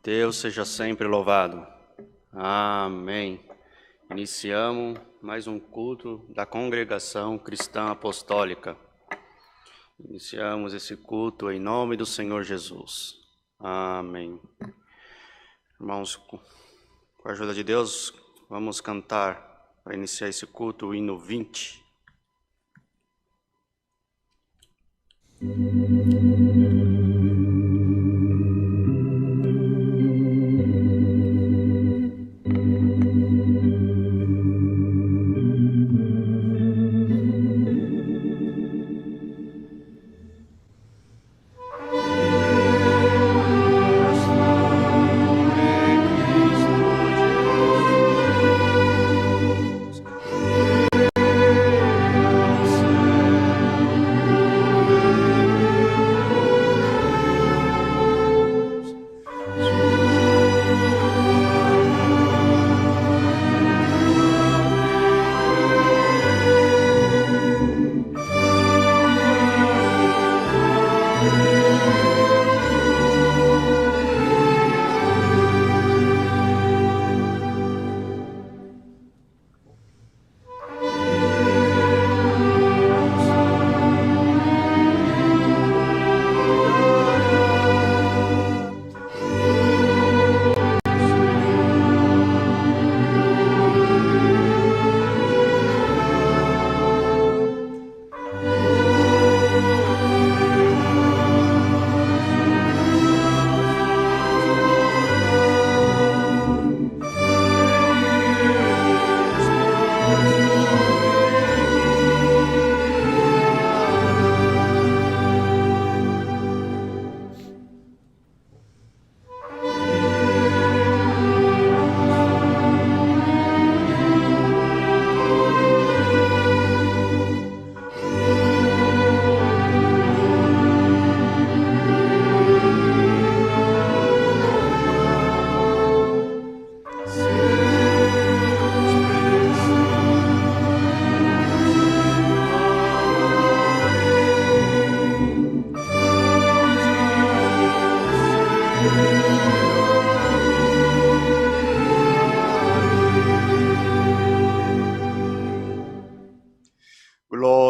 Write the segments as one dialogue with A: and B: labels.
A: Deus seja sempre louvado. Amém. Iniciamos mais um culto da Congregação Cristã Apostólica. Iniciamos esse culto em nome do Senhor Jesus. Amém. Irmãos, com a ajuda de Deus, vamos cantar para iniciar esse culto o hino 20.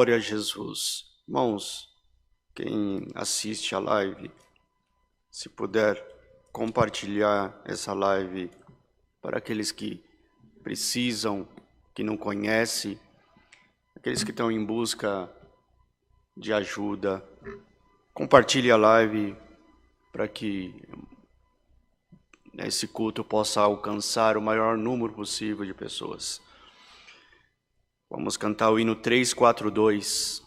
A: Glória a Jesus. Irmãos, quem assiste a live, se puder compartilhar essa live para aqueles que precisam, que não conhecem, aqueles que estão em busca de ajuda, compartilhe a live para que esse culto possa alcançar o maior número possível de pessoas. Vamos cantar o hino 342.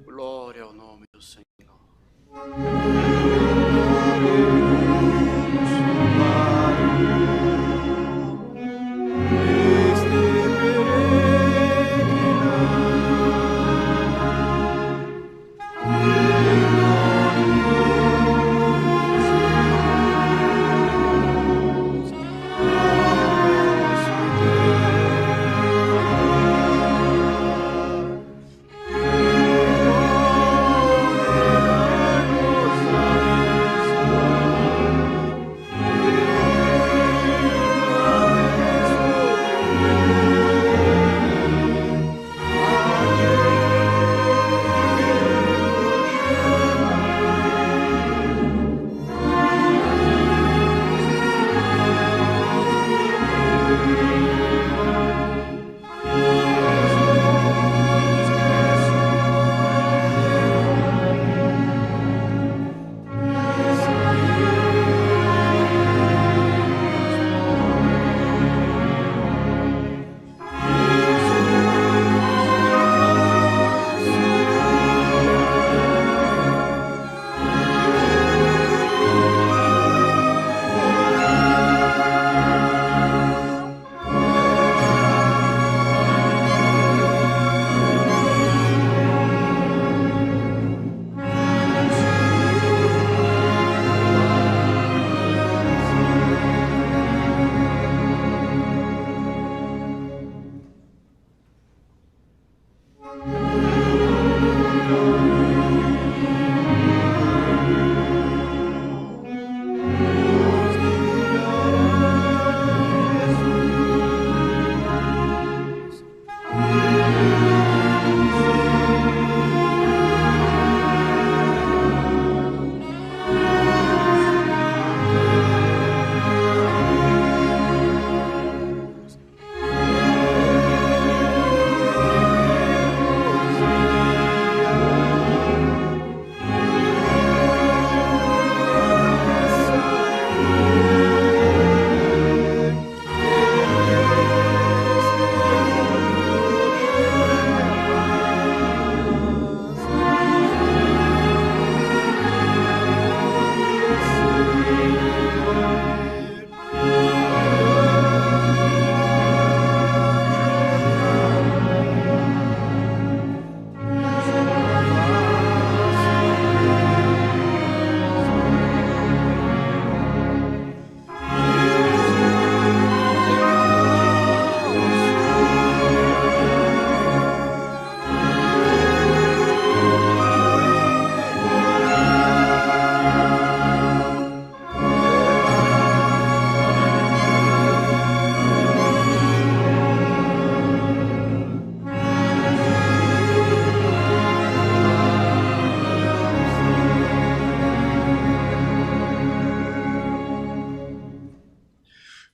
A: Glória ao nome do Senhor.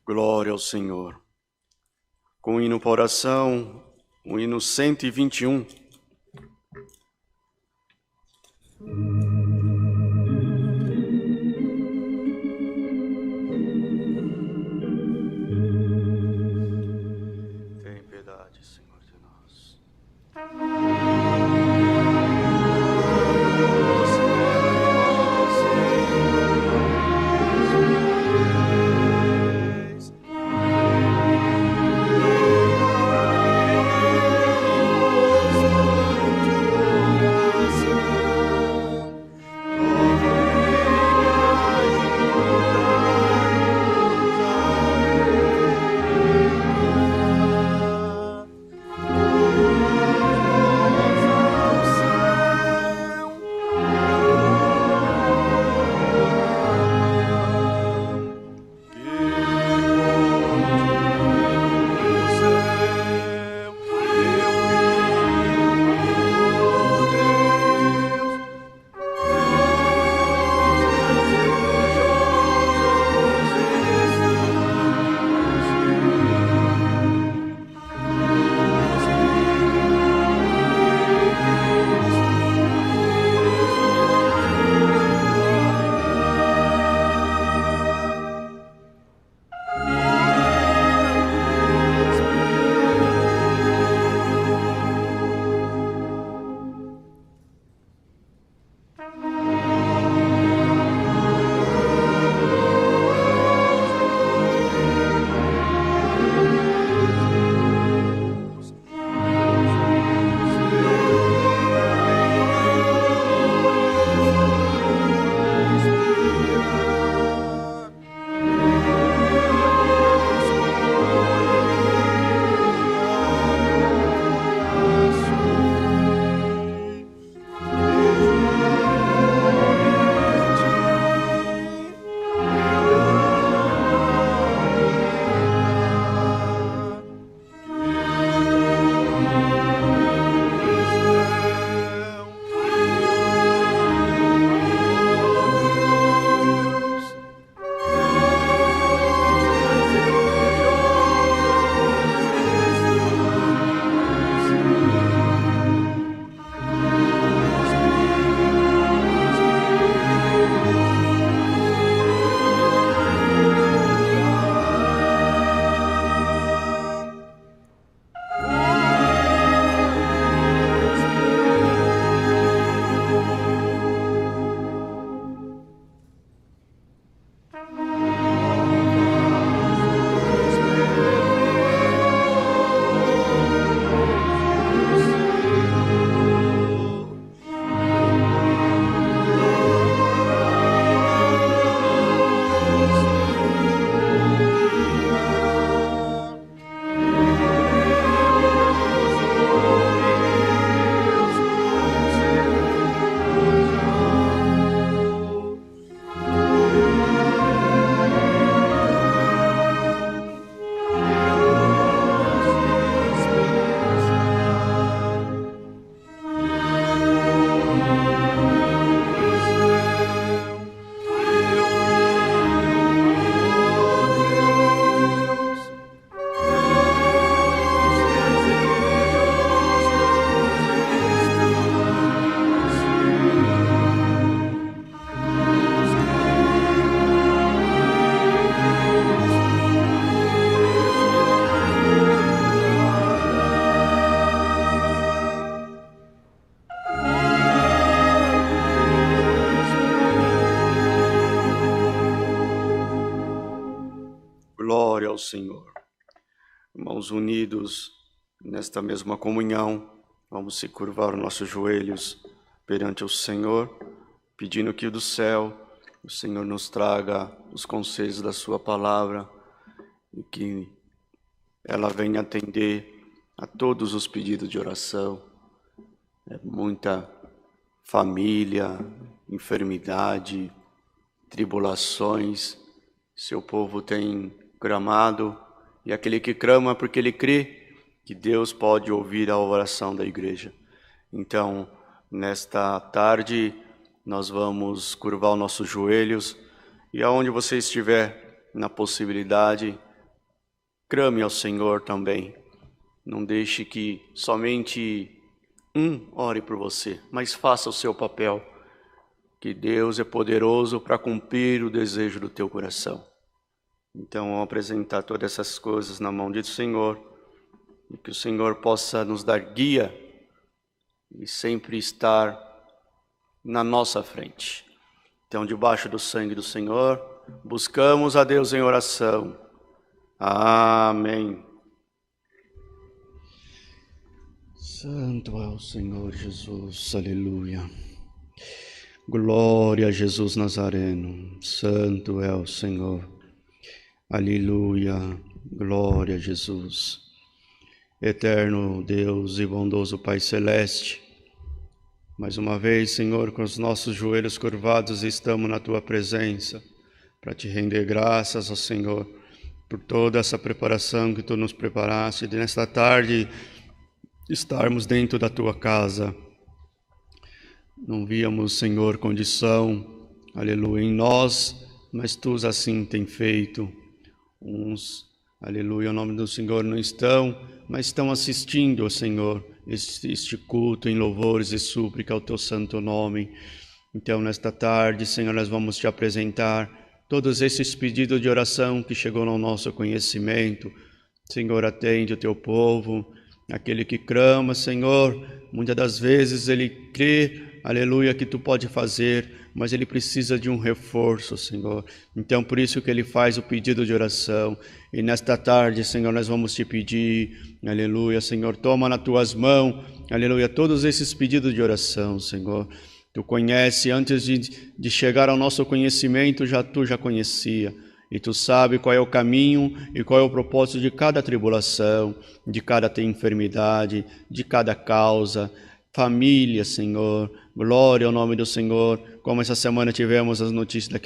A: Glória ao Senhor. Com o hino para oração, o hino 121. Tem piedade, Senhor, de nós. Glória ao Senhor. Irmãos unidos nesta mesma comunhão, vamos se curvar os nossos joelhos perante o Senhor, pedindo que do céu o Senhor nos traga os conselhos da sua palavra e que ela venha atender a todos os pedidos de oração. É muita família, enfermidade, tribulações. Seu povo tem clamado, e aquele que clama porque ele crê que Deus pode ouvir a oração da igreja. Então, nesta tarde, nós vamos curvar os nossos joelhos, e aonde você estiver na possibilidade, Clame ao Senhor também. Não deixe que somente ore por você, mas faça o seu papel, que Deus é poderoso para cumprir o desejo do teu coração. Então, vamos apresentar todas essas coisas na mão do Senhor, e que o Senhor possa nos dar guia e sempre estar na nossa frente. Então, debaixo do sangue do Senhor, buscamos a Deus em oração. Amém. Santo é o Senhor Jesus, aleluia. Glória a Jesus Nazareno, santo é o Senhor, aleluia, glória a Jesus. Eterno Deus e bondoso Pai Celeste, mais uma vez, Senhor, com os nossos joelhos curvados, estamos na Tua presença, para Te render graças, ó Senhor, por toda essa preparação que Tu nos preparaste, de nesta tarde estarmos dentro da Tua casa. Não víamos, Senhor, condição, aleluia, em nós, mas Tu assim tem feito. Uns, aleluia, o nome do Senhor não estão, mas estão assistindo, ó Senhor, este culto em louvores e súplica ao Teu santo nome. Então, nesta tarde, Senhor, nós vamos Te apresentar todos esses pedidos de oração que chegou ao nosso conhecimento. Senhor, atende o Teu povo, aquele que clama, Senhor, muitas das vezes ele crê, aleluia, que Tu pode fazer, mas ele precisa de um reforço, Senhor. Então, por isso que ele faz o pedido de oração. E nesta tarde, Senhor, nós vamos Te pedir, aleluia, Senhor, toma nas Tuas mãos, aleluia, todos esses pedidos de oração, Senhor. Tu conhece, antes de chegar ao nosso conhecimento, Tu já conhecia. E Tu sabe qual é o caminho e qual é o propósito de cada tribulação, de cada enfermidade, de cada causa. Família, Senhor, glória ao nome do Senhor. Como essa semana tivemos as notícias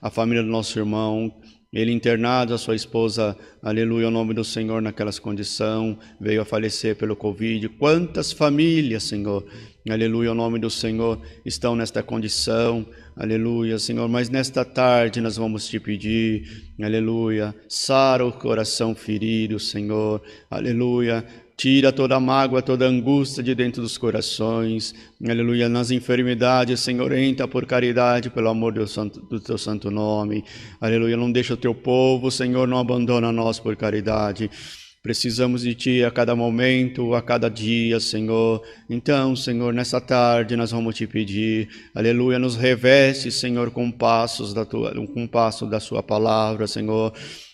A: a família do nosso irmão, ele internado, a sua esposa, aleluia, ao nome do Senhor, naquelas condições, veio a falecer pelo Covid. Quantas famílias, Senhor, aleluia, ao nome do Senhor, estão nesta condição, aleluia, Senhor. Mas nesta tarde nós vamos Te pedir, aleluia, sara o coração ferido, Senhor, aleluia. Tira toda a mágoa, toda a angústia de dentro dos corações. Aleluia. Nas enfermidades, Senhor, entra por caridade, pelo amor do Teu santo nome. Aleluia. Não deixa o Teu povo, Senhor, não abandona nós por caridade. Precisamos de Ti a cada momento, a cada dia, Senhor. Então, Senhor, nessa tarde nós vamos Te pedir, aleluia, nos reveste, Senhor, com passos da Sua palavra, Senhor.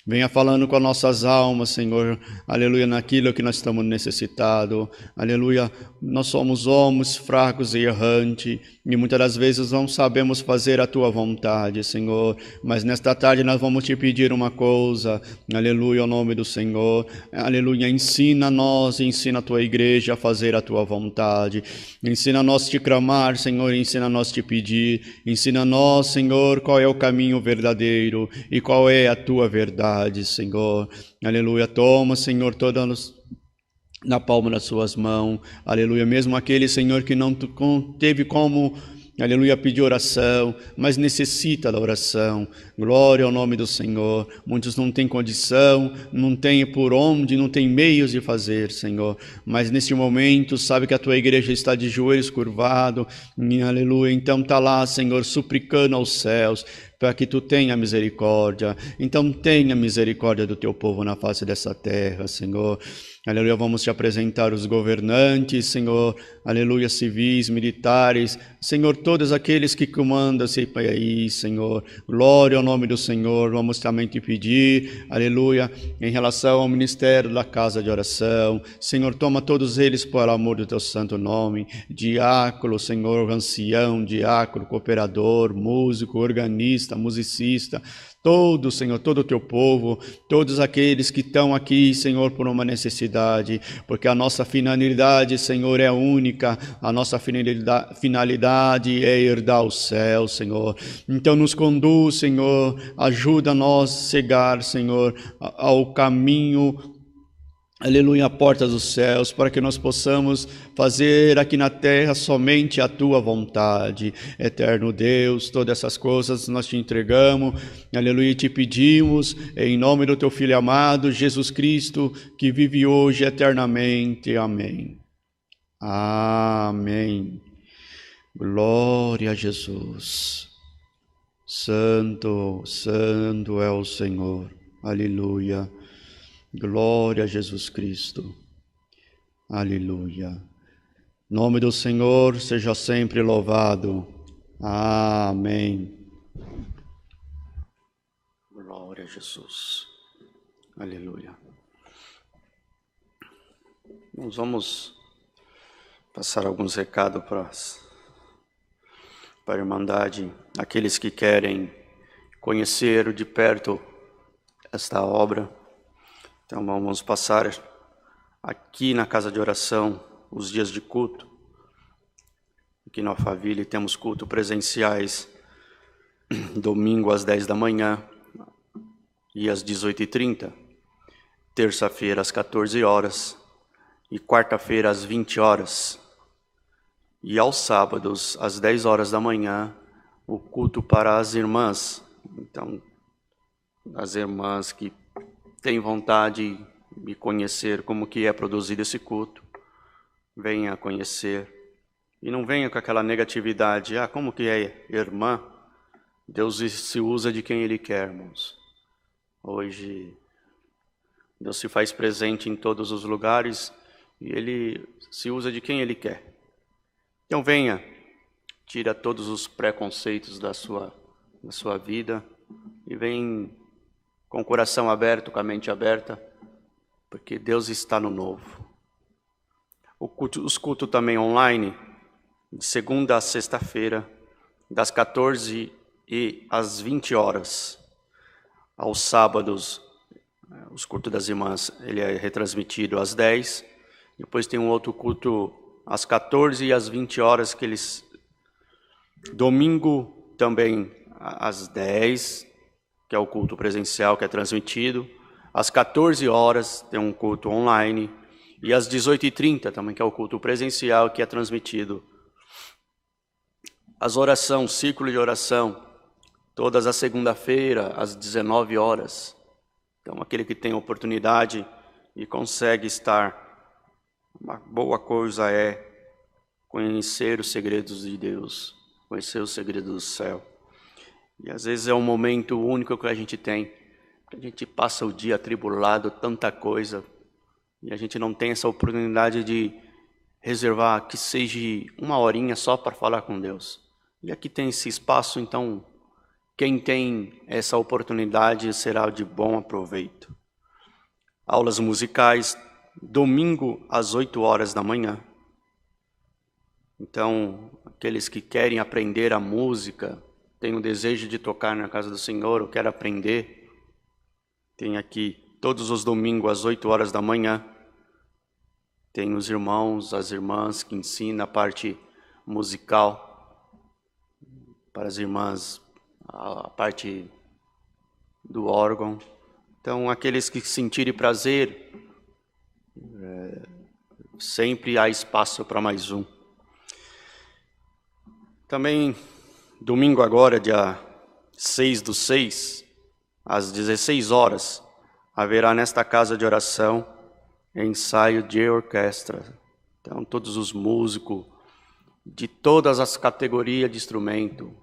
A: Venha falando com as nossas almas, Senhor, aleluia, naquilo que nós estamos necessitados, aleluia. Nós somos homens fracos e errantes, e muitas das vezes não sabemos fazer a Tua vontade, Senhor, mas nesta tarde nós vamos Te pedir uma coisa, aleluia, ao nome do Senhor, aleluia, ensina-nos, ensina a Tua igreja a fazer a Tua vontade, ensina-nos Te clamar, Senhor, ensina-nos Te pedir, ensina-nos, Senhor, qual é o caminho verdadeiro e qual é a Tua verdade, Senhor, aleluia. Toma, Senhor, todas na palma das Suas mãos, aleluia. Mesmo aquele, Senhor, que não teve como, aleluia, pedir oração, mas necessita da oração. Glória ao nome do Senhor. Muitos não têm condição, não têm por onde, não têm meios de fazer, Senhor. Mas neste momento, sabe que a Tua igreja está de joelhos curvados, aleluia. Então está lá, Senhor, suplicando aos céus, para que Tu tenha misericórdia. Então tenha misericórdia do Teu povo na face dessa terra, Senhor. Aleluia, vamos Te apresentar os governantes, Senhor, aleluia, civis, militares, Senhor, todos aqueles que comandam esse país, Senhor. Glória ao nome do Senhor. Vamos também Te pedir, aleluia, em relação ao ministério da casa de oração. Senhor, toma todos eles por amor do Teu santo nome. Diácono, Senhor, ancião, diácono, cooperador, músico, organista, musicista, todo, Senhor, todo o Teu povo, todos aqueles que estão aqui, Senhor, por uma necessidade, porque a nossa finalidade, Senhor, é única, a nossa finalidade é herdar o céu, Senhor. Então nos conduz, Senhor, ajuda-nos a chegar, Senhor, ao caminho,
B: aleluia, a porta dos céus, para que nós possamos fazer aqui na terra somente a tua vontade. Eterno Deus, todas essas coisas nós te entregamos, aleluia, e te pedimos, em nome do teu Filho amado, Jesus Cristo, que vive hoje eternamente. Amém. Amém. Glória a Jesus. Santo, santo é o Senhor. Aleluia. Glória a Jesus Cristo. Aleluia. Nome do Senhor seja sempre louvado. Amém.
A: Glória a Jesus. Aleluia. Nós vamos passar alguns recados para a Irmandade, aqueles que querem conhecer de perto esta obra. Então vamos passar aqui na casa de oração os dias de culto. Aqui no Alphaville temos culto presenciais domingo às 10 da manhã e às 18h30, terça-feira às 14 horas e quarta-feira às 20 horas. E aos sábados às 10 horas da manhã, o culto para as irmãs. Então, as irmãs que têm vontade de conhecer como que é produzido esse culto, venha conhecer. E não venha com aquela negatividade, como que é irmã? Deus se usa de quem Ele quer, irmãos. Hoje, Deus se faz presente em todos os lugares e Ele se usa de quem Ele quer. Então venha, tira todos os preconceitos da sua vida e vem com o coração aberto, com a mente aberta, porque Deus está no novo. Os cultos também online, de segunda a sexta-feira, das 14 e às 20 horas. Aos sábados, os cultos das irmãs, ele é retransmitido às 10. Depois tem um outro culto às 14 e às 20 horas, que eles... Domingo também às 10, que é o culto presencial que é transmitido. Às 14 horas tem um culto online. E às 18h30 também, que é o culto presencial que é transmitido. As orações, círculo de oração, todas as segunda-feira, às 19 horas. Então, aquele que tem oportunidade e consegue estar, uma boa coisa é conhecer os segredos de Deus, conhecer os segredos do céu. E às vezes é um momento único que a gente tem, que a gente passa o dia atribulado, tanta coisa, e a gente não tem essa oportunidade de reservar que seja uma horinha só para falar com Deus. E aqui tem esse espaço, então quem tem essa oportunidade será de bom aproveito. Aulas musicais, domingo às 8 horas da manhã. Então, aqueles que querem aprender a música, têm o desejo de tocar na casa do Senhor, ou querem aprender, tem aqui todos os domingos às 8 horas da manhã. Tem os irmãos, as irmãs que ensinam a parte musical para as irmãs, a parte do órgão. Então, aqueles que sentirem prazer, sempre há espaço para mais um. Também, domingo agora, dia 6/6, às 16 horas, haverá nesta casa de oração ensaio de orquestra. Então, todos os músicos de todas as categorias de instrumento,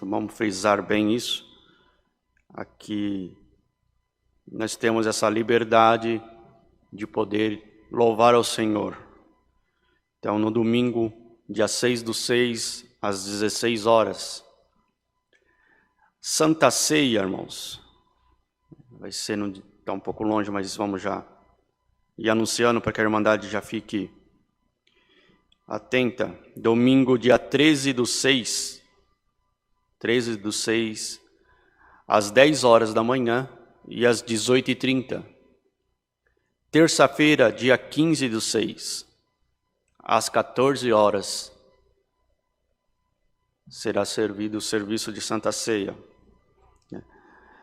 A: vamos frisar bem isso. Aqui nós temos essa liberdade de poder louvar ao Senhor. Então, no domingo, dia 6/6, às 16 horas, Santa Ceia, irmãos. Vai ser, está um pouco longe, mas vamos já ir anunciando para que a Irmandade já fique atenta. Domingo, dia 13/6, às 10 horas da manhã e às 18h30. Terça-feira, dia 15/6, às 14 horas, será servido o serviço de Santa Ceia.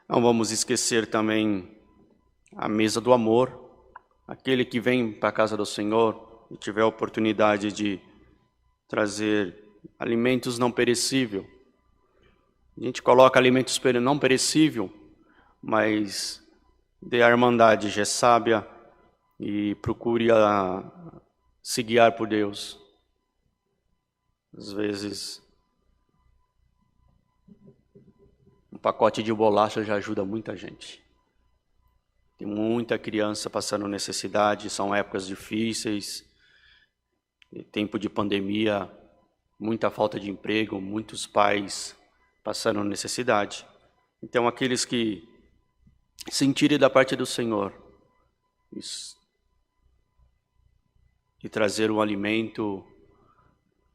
A: Não vamos esquecer também a mesa do amor. Aquele que vem para a casa do Senhor e tiver a oportunidade de trazer alimentos não perecíveis. A gente coloca alimentos não perecíveis, mas dê a irmandade gessábia e procure se guiar por Deus. Às vezes, um pacote de bolacha já ajuda muita gente. Tem muita criança passando necessidade, são épocas difíceis, tempo de pandemia, muita falta de emprego, muitos pais passando necessidade. Então, aqueles que sentirem da parte do Senhor e trazer um alimento,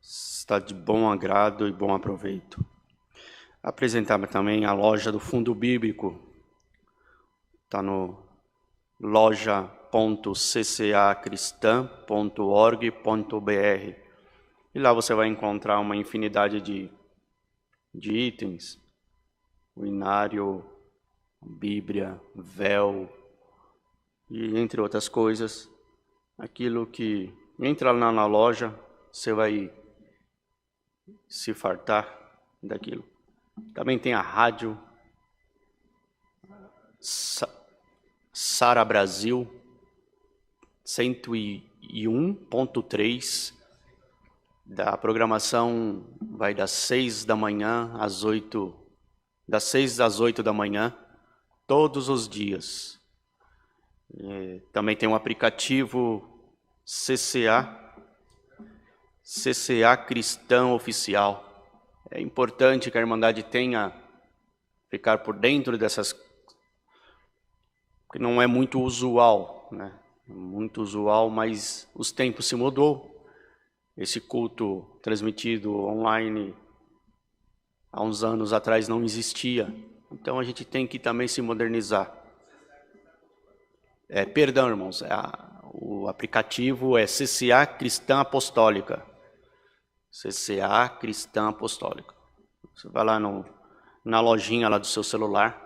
A: está de bom agrado e bom aproveito. Apresentar também a loja do Fundo Bíblico, está no loja.ccacristã.org.br e lá você vai encontrar uma infinidade de itens, o inário, Bíblia, véu e entre outras coisas. Aquilo que entra lá na loja, você vai se fartar daquilo. Também tem a rádio Sara Brasil 101.3, da programação vai das 6 da manhã às 8, das 6 às 8 da manhã, todos os dias. Também tem um aplicativo CCA Cristã Oficial. É importante que a Irmandade ficar por dentro dessas, que não é muito usual, né? Muito usual, mas os tempos se mudou. Esse culto transmitido online há uns anos atrás não existia. Então a gente tem que também se modernizar. Perdão, irmãos, o aplicativo é CCA Cristã Apostólica. CCA Cristã Apostólica. Você vai lá na lojinha lá do seu celular,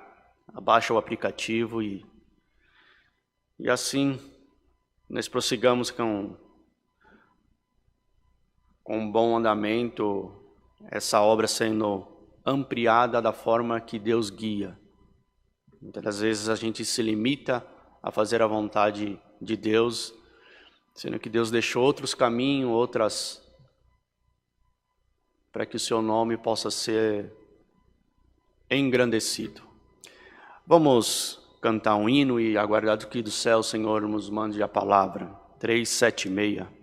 A: abaixa o aplicativo e assim nós prossigamos com um bom andamento, essa obra sendo ampliada da forma que Deus guia. Muitas vezes a gente se limita a fazer a vontade de Deus, sendo que Deus deixou outros caminhos, para que o seu nome possa ser engrandecido. Vamos cantar um hino e aguardar que do céu o Senhor nos mande a palavra. 376.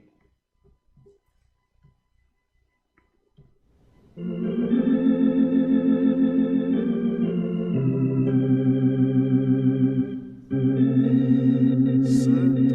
C: Santo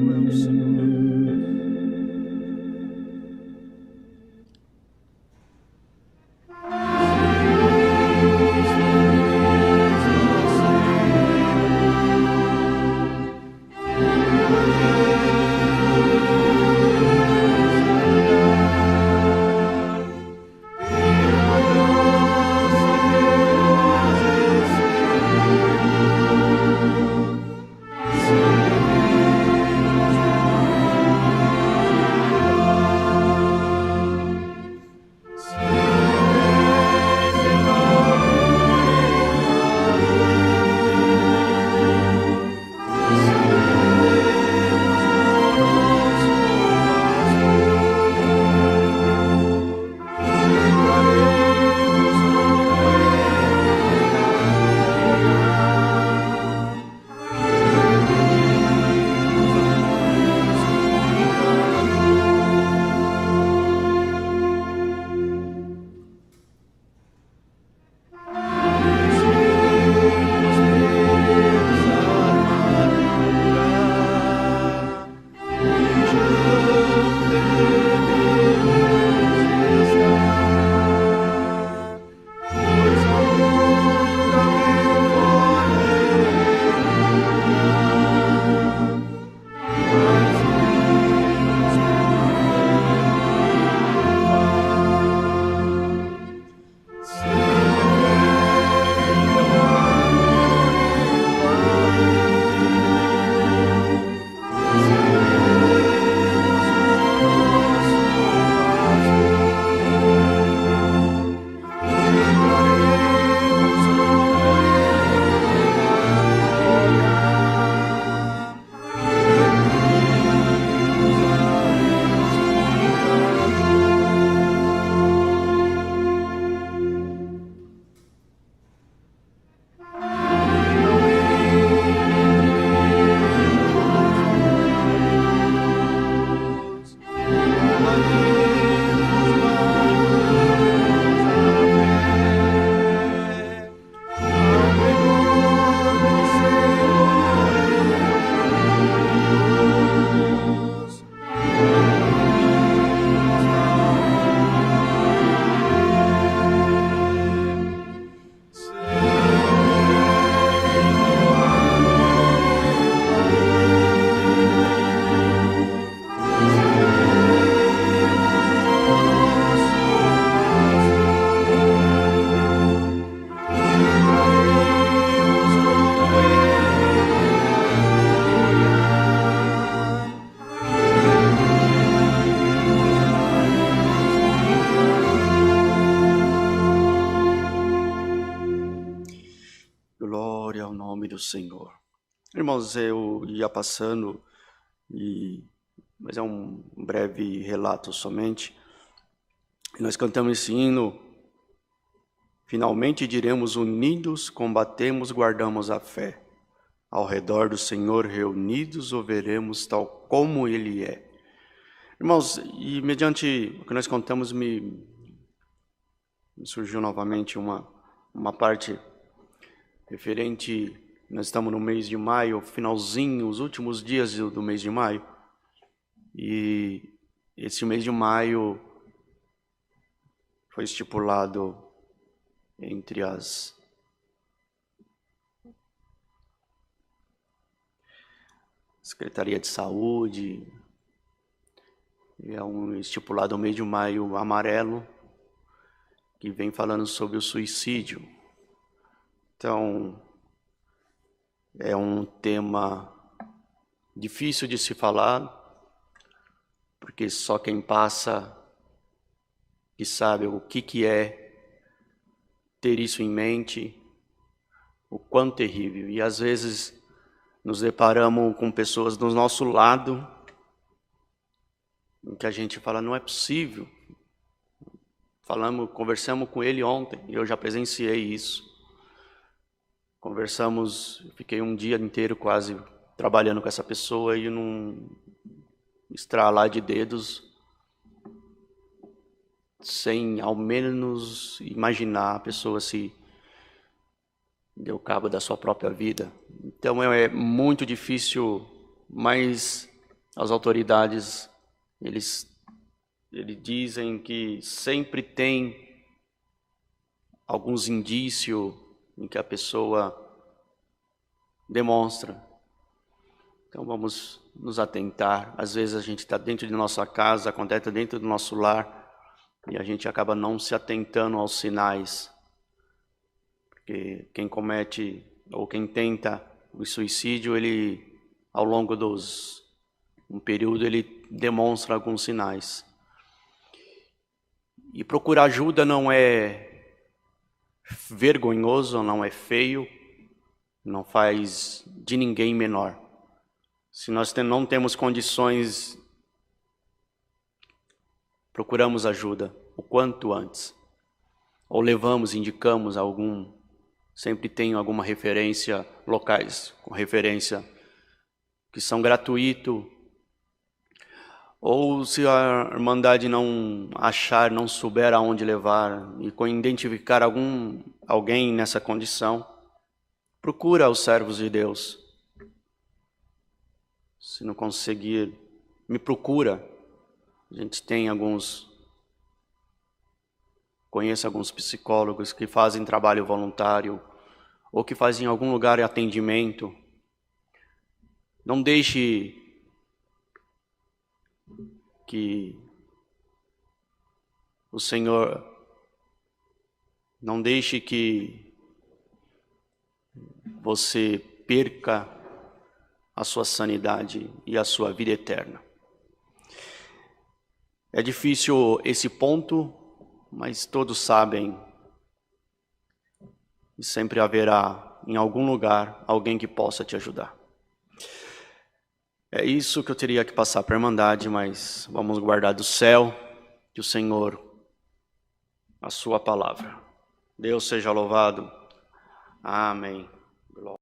A: Glória ao nome do Senhor. Irmãos, eu ia passando, mas é um breve relato somente. Nós cantamos esse hino: finalmente diremos unidos, combatemos, guardamos a fé. Ao redor do Senhor reunidos, o veremos tal como Ele é. Irmãos, e mediante o que nós contamos, me surgiu novamente uma parte referente. Nós estamos no mês de maio, finalzinho, os últimos dias do mês de maio. E esse mês de maio foi estipulado entre as Secretaria de Saúde, é estipulado o mês de maio amarelo, que vem falando sobre o suicídio. Então, é um tema difícil de se falar, porque só quem passa que sabe o que é ter isso em mente, o quão terrível. E às vezes nos deparamos com pessoas do nosso lado, em que a gente fala, não é possível. Conversamos com ele ontem, eu já presenciei isso. Conversamos, fiquei um dia inteiro quase trabalhando com essa pessoa e num estralar de dedos, sem ao menos imaginar a pessoa se deu cabo da sua própria vida. Então é muito difícil, mas as autoridades, eles dizem que sempre tem alguns indícios em que a pessoa demonstra. Então vamos nos atentar. Às vezes a gente está dentro de nossa casa, acontece dentro do nosso lar, e a gente acaba não se atentando aos sinais. Porque quem comete ou quem tenta o suicídio, ele, ao longo um período, ele demonstra alguns sinais. E procurar ajuda não é vergonhoso, não é feio, não faz de ninguém menor. Se nós não temos condições, procuramos ajuda o quanto antes. Ou indicamos sempre tem alguma referência, locais com referência que são gratuitos. Ou se a Irmandade não achar, não souber aonde levar e identificar alguém nessa condição, procura os servos de Deus. Se não conseguir, me procura. A gente tem conheço alguns psicólogos que fazem trabalho voluntário ou que fazem em algum lugar de atendimento. Não deixe que o Senhor, não deixe que você perca a sua sanidade e a sua vida eterna. É difícil esse ponto, mas todos sabem que sempre haverá em algum lugar alguém que possa te ajudar. É isso que eu teria que passar para a Irmandade, mas vamos guardar do céu, que o Senhor, a sua palavra. Deus seja louvado. Amém. Glória.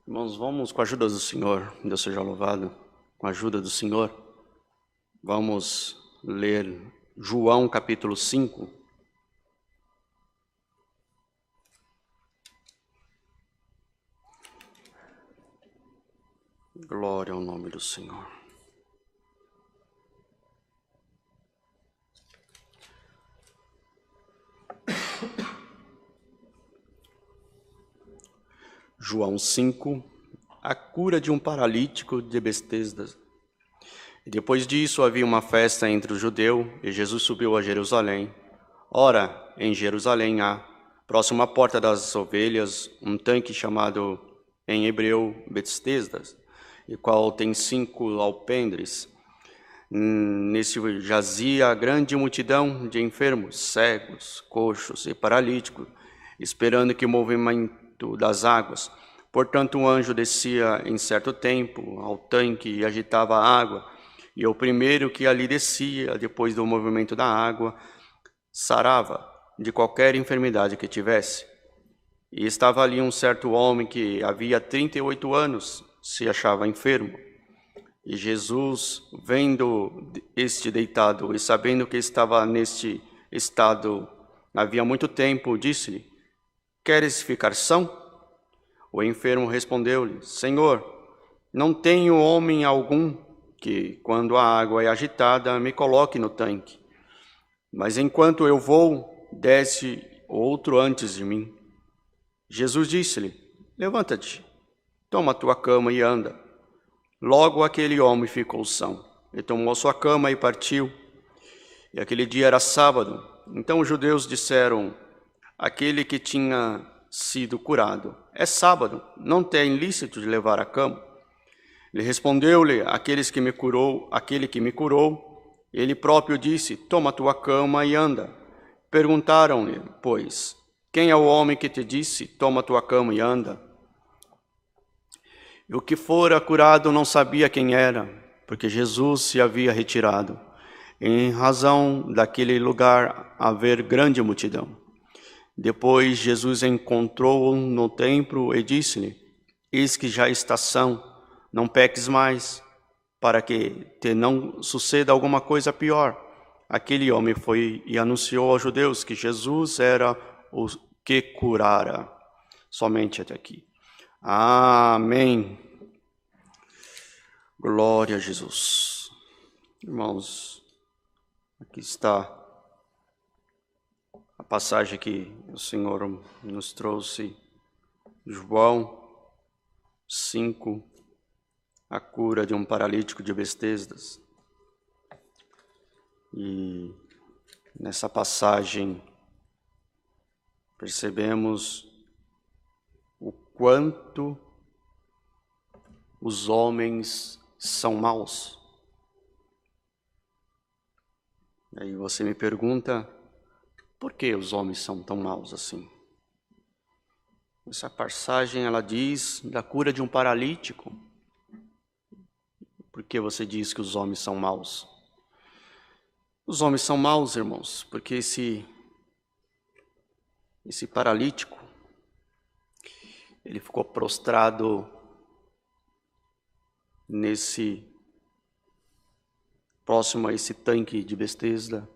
A: Irmãos, vamos com a ajuda do Senhor, Deus seja louvado, com a ajuda do Senhor, vamos ler João capítulo 5. Glória ao nome do Senhor. João 5, a cura de um paralítico de Betesda. E depois disso havia uma festa entre os judeus, e Jesus subiu a Jerusalém. Ora, em Jerusalém há, próximo à porta das ovelhas, um tanque chamado em hebreu Betesda, e qual tem 5 alpendres. Nesse jazia a grande multidão de enfermos, cegos, coxos e paralíticos, esperando que o movimento das águas. Portanto, um anjo descia em certo tempo ao tanque e agitava a água, e o primeiro que ali descia, depois do movimento da água, sarava de qualquer enfermidade que tivesse. E estava ali um certo homem que havia 38 anos se achava enfermo. E Jesus, vendo este deitado e sabendo que estava neste estado havia muito tempo, disse-lhe: Queres ficar são? O enfermo respondeu-lhe: Senhor, não tenho homem algum que, quando a água é agitada, me coloque no tanque. Mas enquanto eu vou, desce outro antes de mim. Jesus disse-lhe: Levanta-te, toma a tua cama e anda. Logo aquele homem ficou são, e tomou sua cama e partiu. E aquele dia era sábado. Então os judeus disseram: Aquele que tinha sido curado: É sábado, não tem lícito de levar a cama. Ele respondeu-lhe: aquele que me curou, ele próprio disse: Toma tua cama e anda. Perguntaram-lhe, pois: Quem é o homem que te disse: Toma tua cama e anda? E o que fora curado não sabia quem era, porque Jesus se havia retirado, em razão daquele lugar haver grande multidão. Depois Jesus encontrou-o no templo e disse-lhe: Eis que já está são, não peques mais, para que te não suceda alguma coisa pior. Aquele homem foi e anunciou aos judeus que Jesus era o que curara. Somente até aqui. Amém. Glória a Jesus. Irmãos, aqui está a passagem que o Senhor nos trouxe, João 5, a cura de um paralítico de Betesda. E nessa passagem percebemos o quanto os homens são maus. Aí você me pergunta, por que os homens são tão maus assim? Essa passagem, ela diz da cura de um paralítico. Por que você diz que os homens são maus? Os homens são maus, irmãos, porque esse paralítico, ele ficou prostrado próximo a esse tanque de Betesda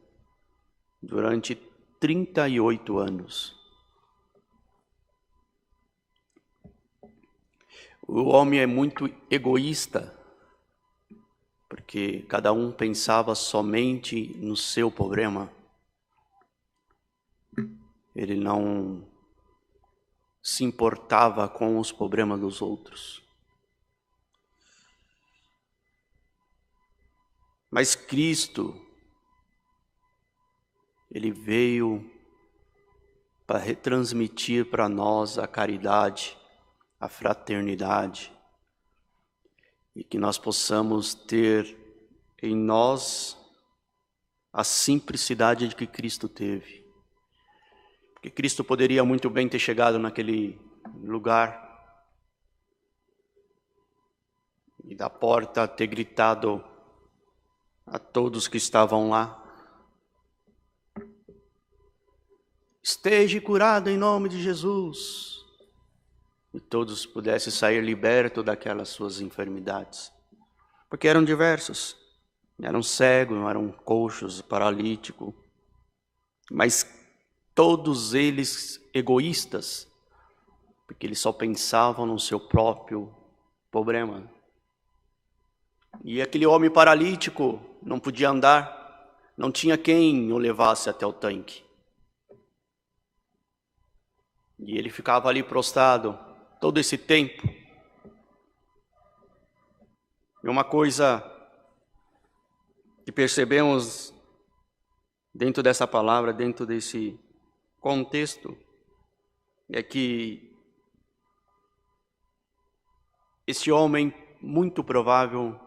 A: durante 38 anos. O homem é muito egoísta, porque cada um pensava somente no seu problema. Ele não se importava com os problemas dos outros. Mas Cristo, Ele veio para retransmitir para nós a caridade, a fraternidade, e que nós possamos ter em nós a simplicidade de que Cristo teve. Porque Cristo poderia muito bem ter chegado naquele lugar e da porta ter gritado a todos que estavam lá: Esteja curado em nome de Jesus. E todos pudessem sair libertos daquelas suas enfermidades. Porque eram diversos. Eram cegos, eram coxos, paralíticos. Mas todos eles egoístas. Porque eles só pensavam no seu próprio problema. E aquele homem paralítico não podia andar, não tinha quem o levasse até o tanque. E ele ficava ali prostrado todo esse tempo. E uma coisa que percebemos dentro dessa palavra, dentro desse contexto, é que esse homem, muito provável,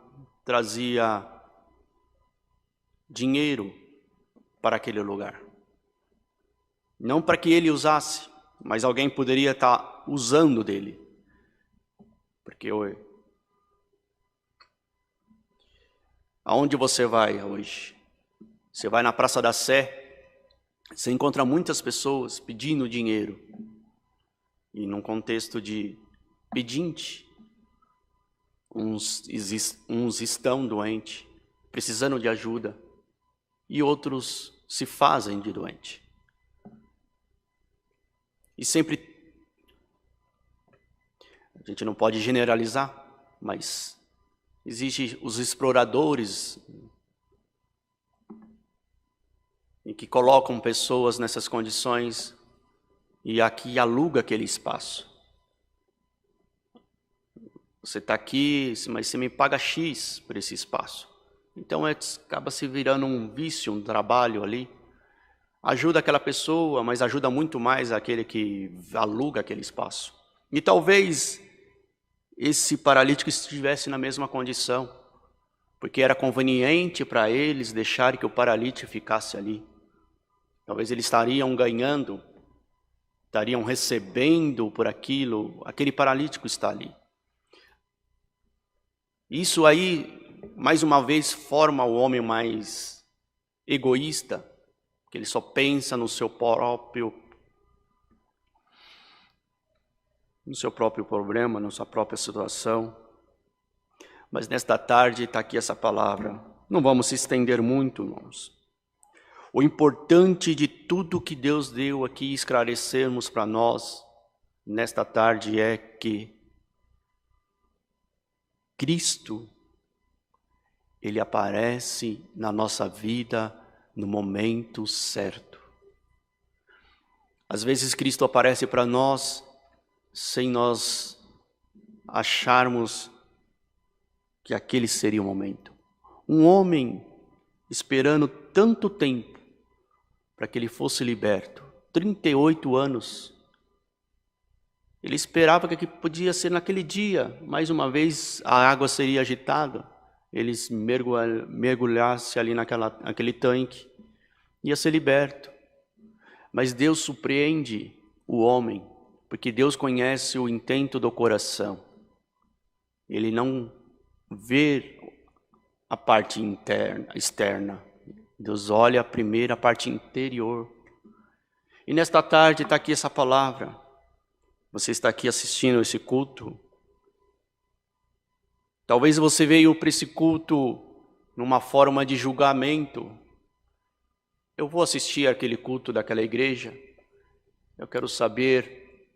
A: trazia dinheiro para aquele lugar. Não para que ele usasse, mas alguém poderia estar usando dele. Porque aonde você vai hoje? Você vai na Praça da Sé, você encontra muitas pessoas pedindo dinheiro. E num contexto de pedinte, uns estão doentes, precisando de ajuda, e outros se fazem de doente. E sempre, a gente não pode generalizar, mas existem os exploradores e que colocam pessoas nessas condições e aqui aluga aquele espaço. Você está aqui, mas você me paga X por esse espaço. Então acaba se virando um vício, um trabalho ali. Ajuda aquela pessoa, mas ajuda muito mais aquele que aluga aquele espaço. E talvez esse paralítico estivesse na mesma condição, porque era conveniente para eles deixarem que o paralítico ficasse ali. Talvez eles estariam ganhando, estariam recebendo por aquilo, aquele paralítico está ali. Isso aí, mais uma vez, forma o homem mais egoísta, que ele só pensa no seu próprio problema, na sua própria situação. Mas nesta tarde está aqui essa palavra. Não vamos se estender muito, irmãos. O importante de tudo que Deus deu aqui esclarecermos para nós nesta tarde é que Cristo, Ele aparece na nossa vida no momento certo. Às vezes Cristo aparece para nós sem nós acharmos que aquele seria o momento. Um homem esperando tanto tempo para que ele fosse liberto, 38 anos. Ele esperava que podia ser naquele dia, mais uma vez a água seria agitada, eles mergulhasse ali naquele tanque, ia ser liberto. Mas Deus surpreende o homem, porque Deus conhece o intento do coração. Ele não vê a parte externa. Deus olha primeiro a parte interior. E nesta tarde está aqui essa palavra. Você está aqui assistindo esse culto. Talvez você veio para esse culto numa forma de julgamento. Eu vou assistir aquele culto daquela igreja. Eu quero saber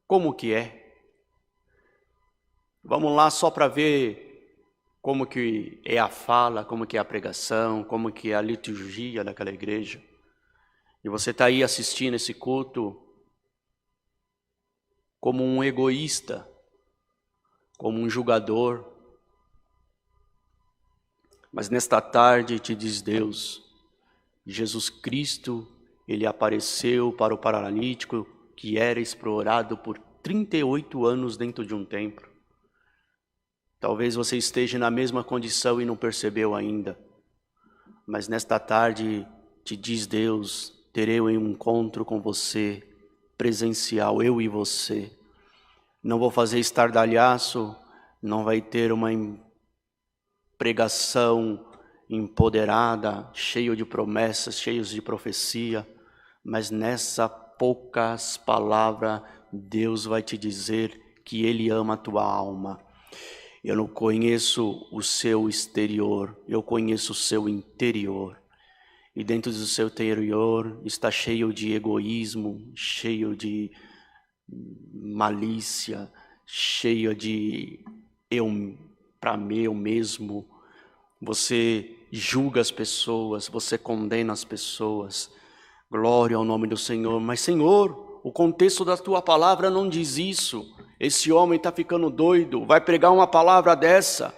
A: como que é. Vamos lá só para ver como que é a fala, como que é a pregação, como que é a liturgia daquela igreja. E você está aí assistindo esse culto como um egoísta, como um julgador. Mas nesta tarde te diz Deus, Jesus Cristo, Ele apareceu para o paralítico que era explorado por 38 anos dentro de um templo. Talvez você esteja na mesma condição e não percebeu ainda. Mas nesta tarde te diz Deus, terei um encontro com você, presencial, eu e você. Não vou fazer estardalhaço, não vai ter uma pregação empoderada, cheio de promessas, cheios de profecia, mas nessas poucas palavras, Deus vai te dizer que Ele ama a tua alma. Eu não conheço o seu exterior, eu conheço o seu interior. E dentro do seu interior está cheio de egoísmo, cheio de malícia, cheio de para meu mesmo. Você julga as pessoas, você condena as pessoas. Glória ao nome do Senhor. Mas, Senhor, o contexto da tua palavra não diz isso. Esse homem está ficando doido, vai pregar uma palavra dessa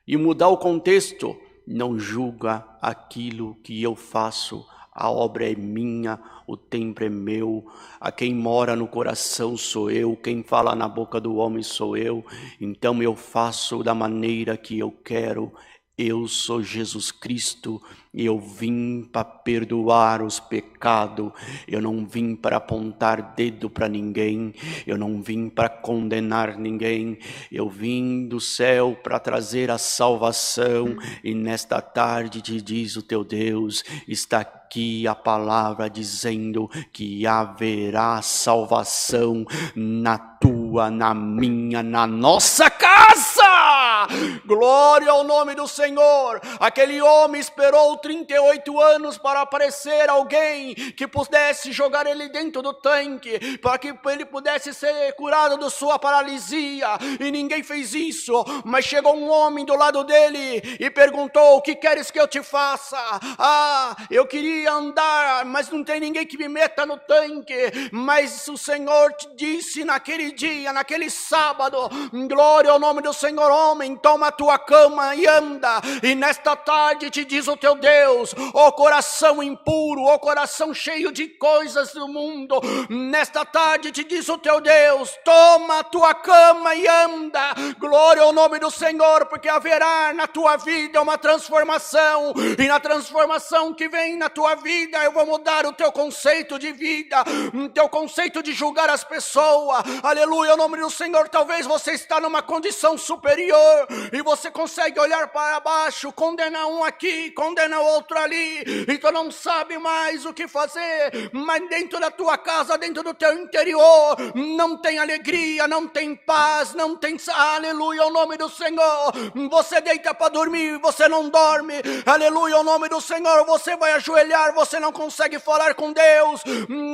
A: e mudar o contexto. Não julga aquilo que eu faço. A obra é minha, o templo é meu, a quem mora no coração sou eu, quem fala na boca do homem sou eu. Então eu faço da maneira que eu quero. Eu sou Jesus Cristo e eu vim para perdoar os pecados. Eu não vim para apontar dedo para ninguém. Eu não vim para condenar ninguém. Eu vim do céu para trazer a salvação. E nesta tarde te diz o teu Deus, está aqui a palavra dizendo que haverá salvação na tua, na minha, na nossa casa. Glória ao nome do Senhor. Aquele homem esperou 38 anos para aparecer alguém que pudesse jogar ele dentro do tanque, para que ele pudesse ser curado da sua paralisia, e ninguém fez isso. Mas chegou um homem do lado dele e perguntou: o que queres que eu te faça? Eu queria andar, mas não tem ninguém que me meta no tanque. Mas o Senhor te disse naquele dia, naquele sábado: glória ao nome do Senhor, homem, toma a tua cama e anda. E nesta tarde te diz o teu Deus: ó coração impuro, ó coração cheio de coisas do mundo, nesta tarde te diz o teu Deus: toma a tua cama e anda. Glória ao nome do Senhor, porque haverá na tua vida uma transformação, e na transformação que vem na tua vida eu vou mudar o teu conceito de vida, o teu conceito de julgar as pessoas. Aleluia, ao nome do Senhor. Talvez você está numa condição superior e você consegue olhar para baixo, condena um aqui, condena outro ali, e tu não sabe mais o que fazer. Mas dentro da tua casa, dentro do teu interior, não tem alegria, não tem paz, não tem... Aleluia, ao nome do Senhor. Você deita para dormir, você não dorme. Aleluia, ao nome do Senhor. Você vai ajoelhar, você não consegue falar com Deus.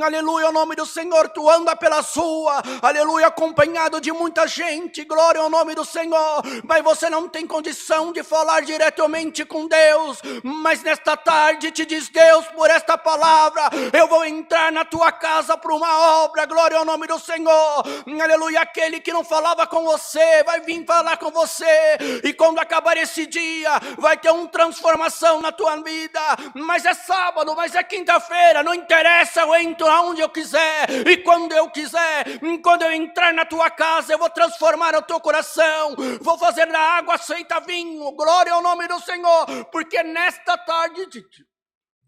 A: Aleluia, ao nome do Senhor. Tu anda pela rua, aleluia, acompanhado de muita gente. Glória ao nome do Senhor. Mas você não tem condição de falar diretamente com Deus. Mas nesta tarde te diz Deus, por esta palavra, eu vou entrar na tua casa para uma obra. Glória ao nome do Senhor. Aleluia, aquele que não falava com você vai vir falar com você, e quando acabar esse dia vai ter uma transformação na tua vida. Mas é sábado, mas é quinta-feira, não interessa, eu entro aonde eu quiser e quando eu quiser. Quando eu entrar na tua casa eu vou transformar o teu coração, vou fazer da água aceita vinho. Glória ao nome do Senhor, porque nesta tarde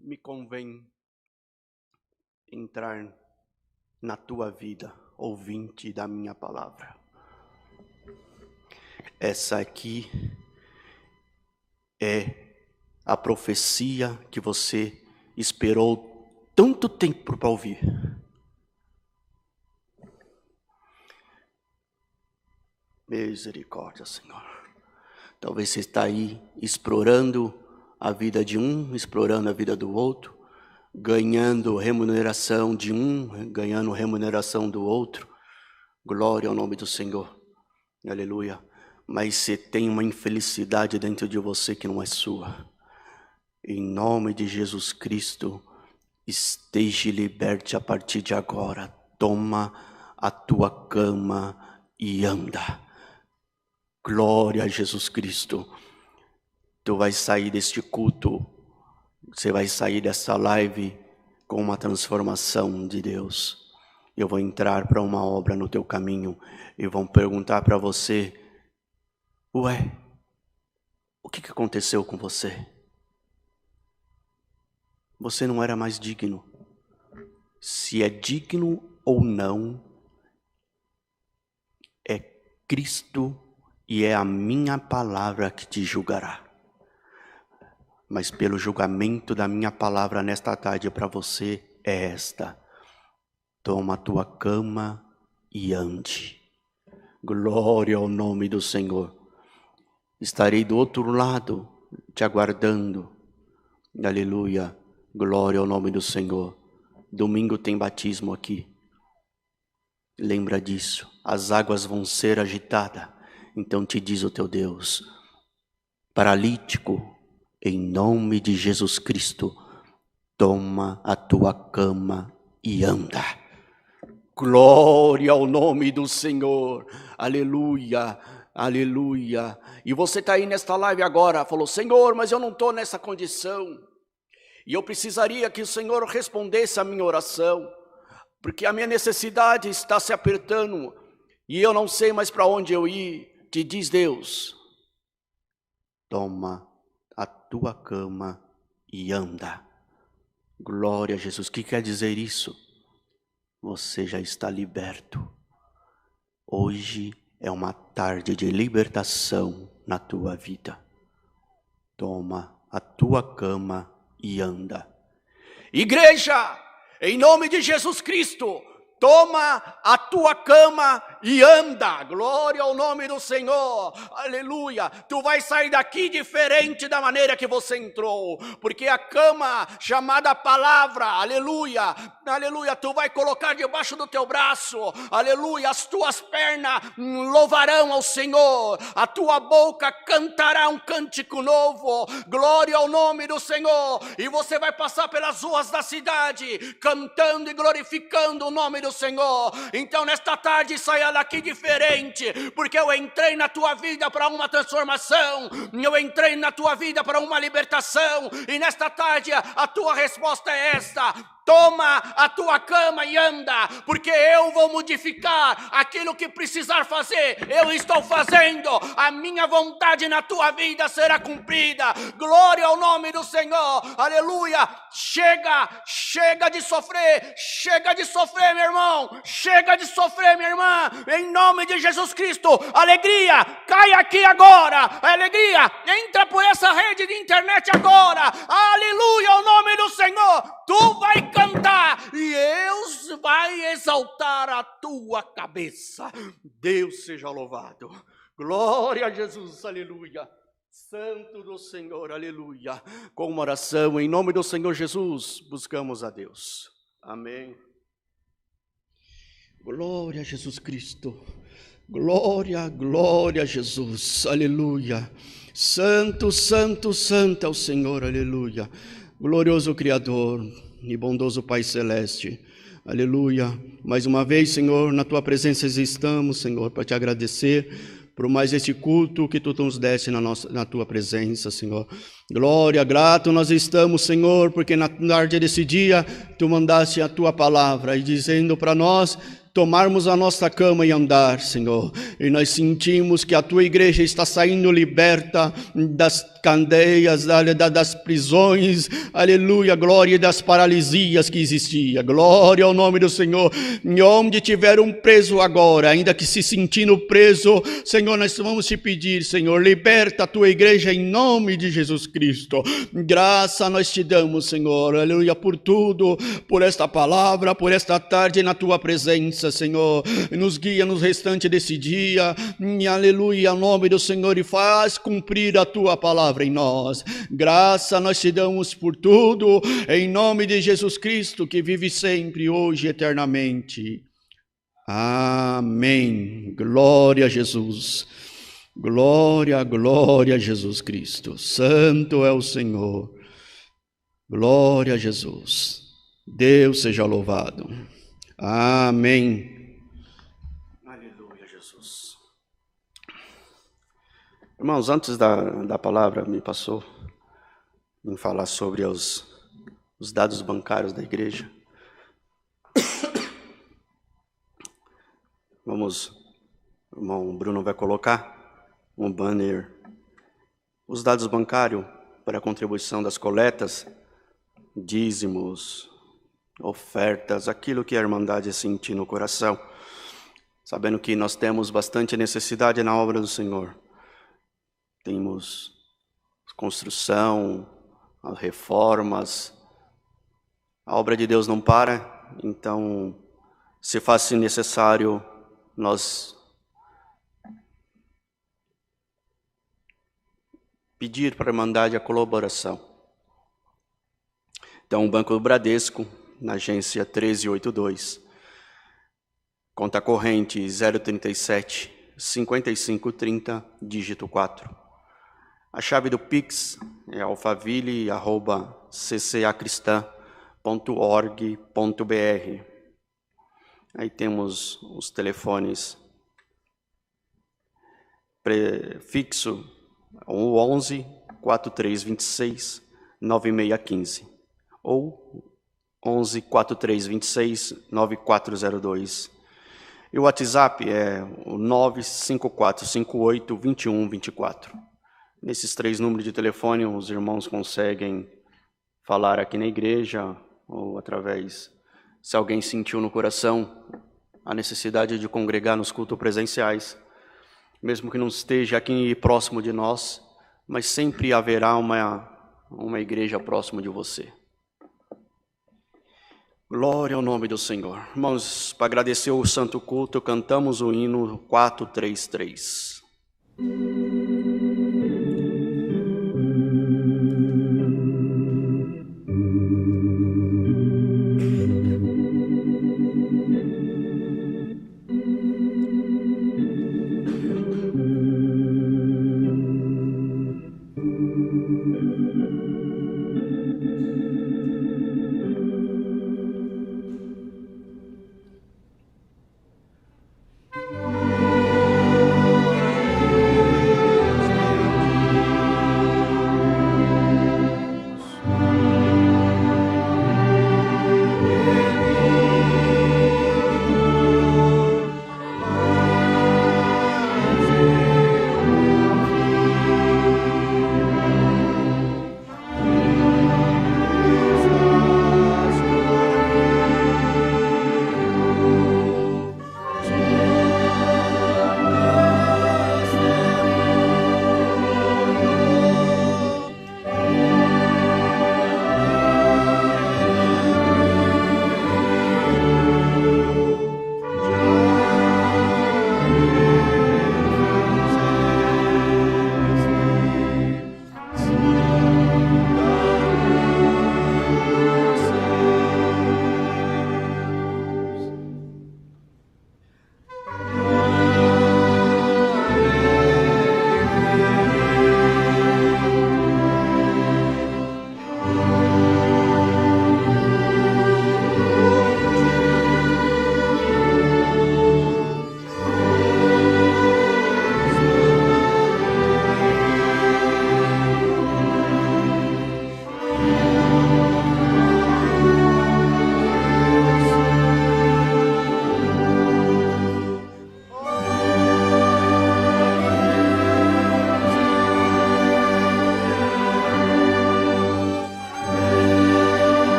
A: me convém entrar na tua vida, ouvinte da minha palavra. Essa aqui é a profecia que você esperou tanto tempo para ouvir. Misericórdia, Senhor. Talvez você está aí explorando a vida de um, explorando a vida do outro, ganhando remuneração de um, ganhando remuneração do outro. Glória ao nome do Senhor. Aleluia. Mas você tem uma infelicidade dentro de você que não é sua. Em nome de Jesus Cristo, esteja liberte a partir de agora. Toma a tua cama e anda. Glória a Jesus Cristo. Tu vai sair deste culto, você vai sair dessa live com uma transformação de Deus. Eu vou entrar para uma obra no teu caminho e vão perguntar para você: ué, o que aconteceu com você? Você não era mais digno. Se é digno ou não, é Cristo e é a minha palavra que te julgará. Mas pelo julgamento da minha palavra nesta tarde para você é esta: toma a tua cama e ande. Glória ao nome do Senhor. Estarei do outro lado te aguardando. Aleluia. Glória ao nome do Senhor. Domingo tem batismo aqui. Lembra disso. As águas vão ser agitadas. Então te diz o teu Deus: paralítico, em nome de Jesus Cristo, toma a tua cama e anda. Glória ao nome do Senhor, aleluia, aleluia. E você está aí nesta live agora, falou: Senhor, mas eu não estou nessa condição, e eu precisaria que o Senhor respondesse a minha oração, porque a minha necessidade está se apertando, e eu não sei mais para onde eu ir. Te diz Deus: toma a tua cama e anda. Glória a Jesus. O que quer dizer isso? Você já está liberto. Hoje é uma tarde de libertação na tua vida. Toma a tua cama e anda. Igreja, em nome de Jesus Cristo, toma a tua cama e anda. Glória ao nome do Senhor. Aleluia. Tu vai sair daqui diferente da maneira que você entrou. Porque a cama chamada palavra, aleluia, aleluia, tu vai colocar debaixo do teu braço. Aleluia. As tuas pernas louvarão ao Senhor. A tua boca cantará um cântico novo. Glória ao nome do Senhor. E você vai passar pelas ruas da cidade cantando e glorificando o nome do Senhor. Então nesta tarde saia daqui diferente, porque eu entrei na tua vida para uma transformação, eu entrei na tua vida para uma libertação, e nesta tarde a tua resposta é esta: toma a tua cama e anda, porque eu vou modificar aquilo que precisar fazer, eu estou fazendo, a minha vontade na tua vida será cumprida. Glória ao nome do Senhor, aleluia. Chega de sofrer, meu irmão, chega de sofrer, minha irmã, em nome de Jesus Cristo. Alegria, cai aqui agora, alegria, entra por essa rede de internet agora, aleluia, ao nome do Senhor. Tu vai cantar e Deus vai exaltar a tua cabeça. Deus seja louvado. Glória a Jesus, aleluia. Santo do Senhor, aleluia. Com uma oração em nome do Senhor Jesus, buscamos a Deus. Amém. Glória a Jesus Cristo. Glória, glória a Jesus, aleluia. Santo, santo, santo é o Senhor, aleluia. Glorioso Criador e bondoso Pai Celeste, aleluia. Mais uma vez, Senhor, na Tua presença estamos, Senhor, para Te agradecer por mais este culto que Tu nos deste na Tua presença, Senhor. Glória, grato nós estamos, Senhor, porque na tarde desse dia Tu mandaste a Tua palavra e dizendo para nós tomarmos a nossa cama e andar, Senhor. E nós sentimos que a Tua igreja está saindo liberta das candeias, das prisões, aleluia, glória, das paralisias que existia. Glória ao nome do Senhor. E onde tiver um preso agora, ainda que se sentindo preso, Senhor, nós vamos Te pedir, Senhor, liberta a Tua igreja em nome de Jesus Cristo. Graça nós Te damos, Senhor, aleluia, por tudo, por esta palavra, por esta tarde na Tua presença, Senhor. Nos guia no restante desse dia, e aleluia, ao nome do Senhor, e faz cumprir a Tua palavra em nós. Graça nós Te damos por tudo, em nome de Jesus Cristo, que vive sempre, hoje e eternamente. Amém. Glória a Jesus. Glória, glória a Jesus Cristo. Santo é o Senhor. Glória a Jesus. Deus seja louvado. Amém. Aleluia, Jesus. Irmãos, antes da palavra me passou em falar sobre os dados bancários da igreja. Vamos, o irmão Bruno vai colocar um banner. Os dados bancários para a contribuição das coletas, dízimos, ofertas, aquilo que a Irmandade sentir no coração, sabendo que nós temos bastante necessidade na obra do Senhor. Temos construção, reformas, a obra de Deus não para, então, se faz necessário, nós pedir para a Irmandade a colaboração. Então, o Banco do Bradesco, na agência 1382, conta corrente 037 5530, dígito 4. A chave do Pix é alfaville@ccacristã.org.br. Aí temos os telefones fixo, o 11 4326 9615 ou 11 4326 9402. E o WhatsApp é o 95458 2124. Nesses 3 números de telefone, os irmãos conseguem falar aqui na igreja, ou através, se alguém sentiu no coração a necessidade de congregar nos cultos presenciais, mesmo que não esteja aqui próximo de nós, mas sempre haverá uma igreja próximo de você. Glória ao nome do Senhor. Irmãos, para agradecer o santo culto, cantamos o hino 433.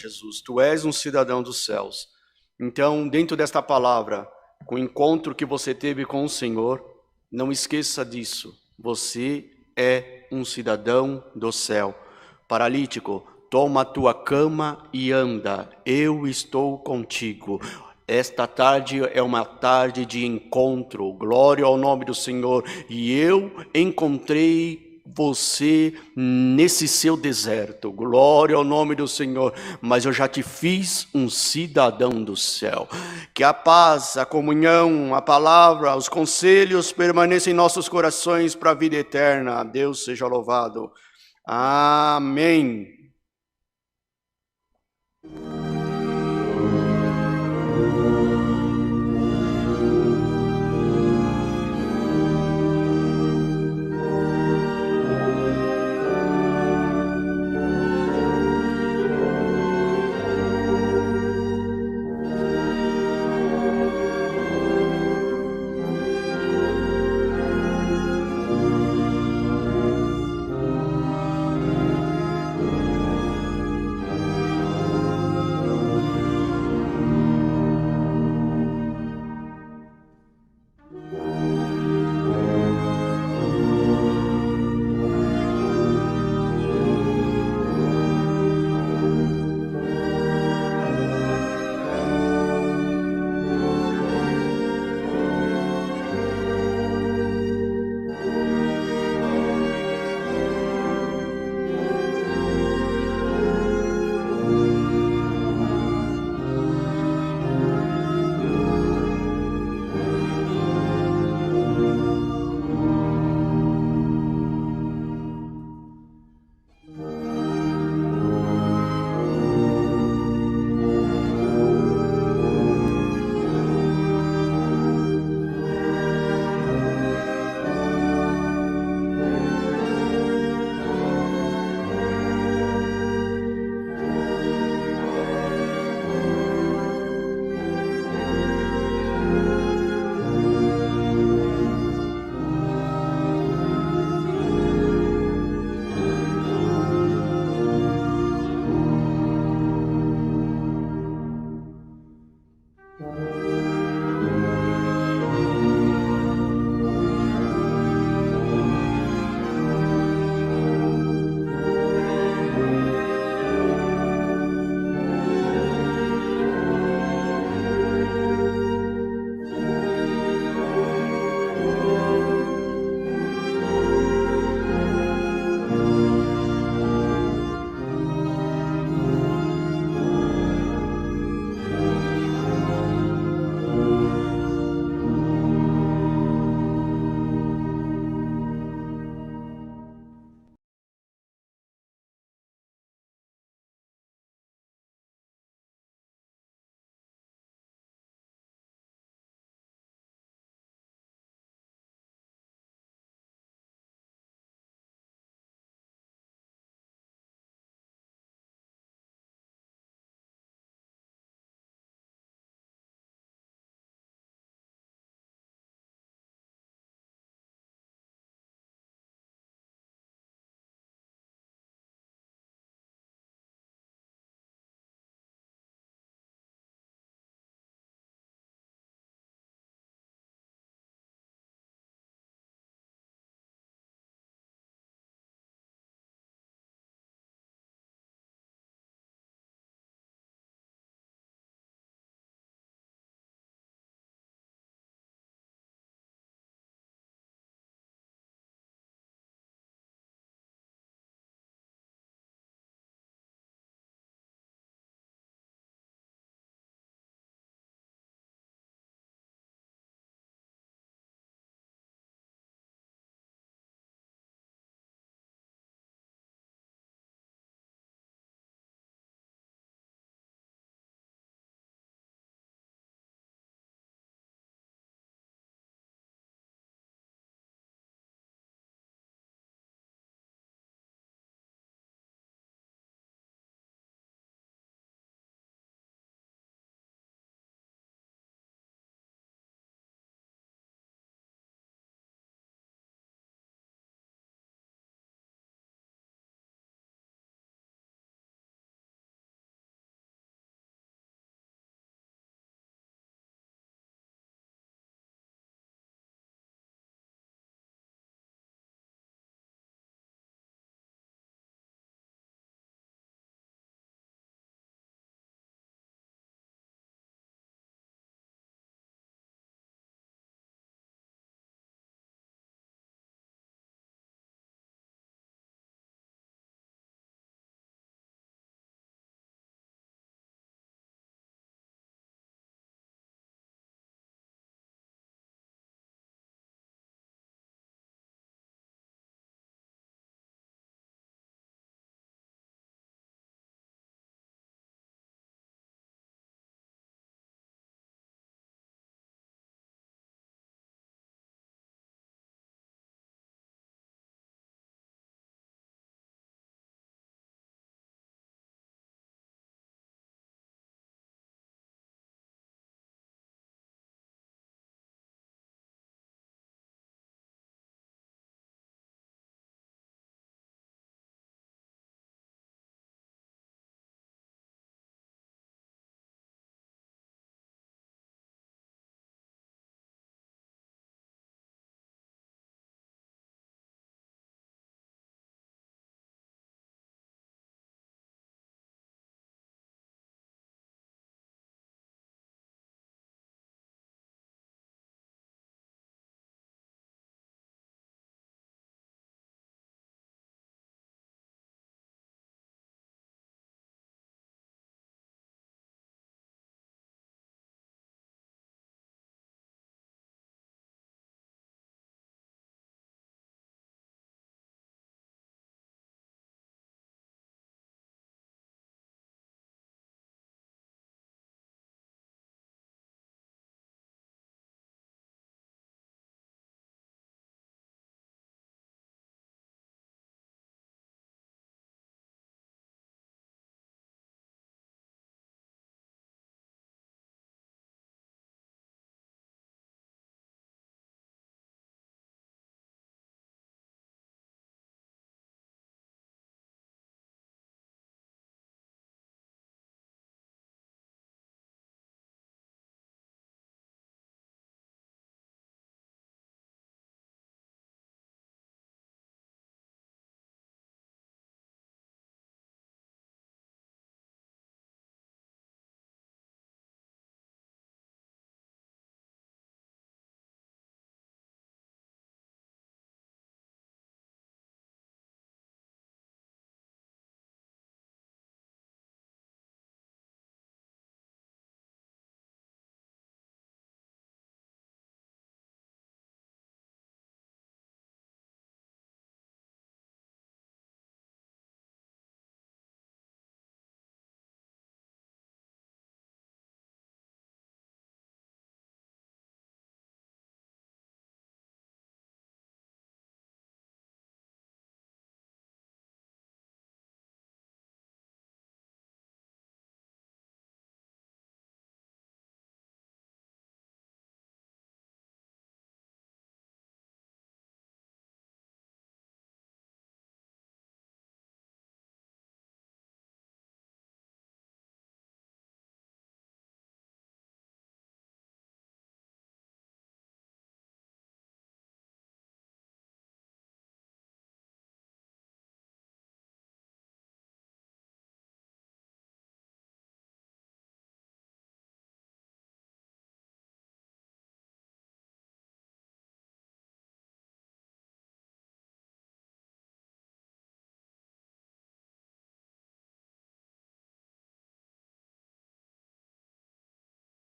A: Jesus, tu és um cidadão dos céus. Então, dentro desta palavra, com o encontro que você teve com o Senhor, não esqueça disso. Você é um cidadão do céu. Paralítico, toma a tua cama e anda. Eu estou contigo. Esta tarde é uma tarde de encontro. Glória ao nome do Senhor. E eu encontrei você nesse seu deserto, glória ao nome do Senhor, mas eu já te fiz um cidadão do céu. Que a paz, a comunhão, a palavra, os conselhos permaneçam em nossos corações para a vida eterna. Deus seja louvado. Amém.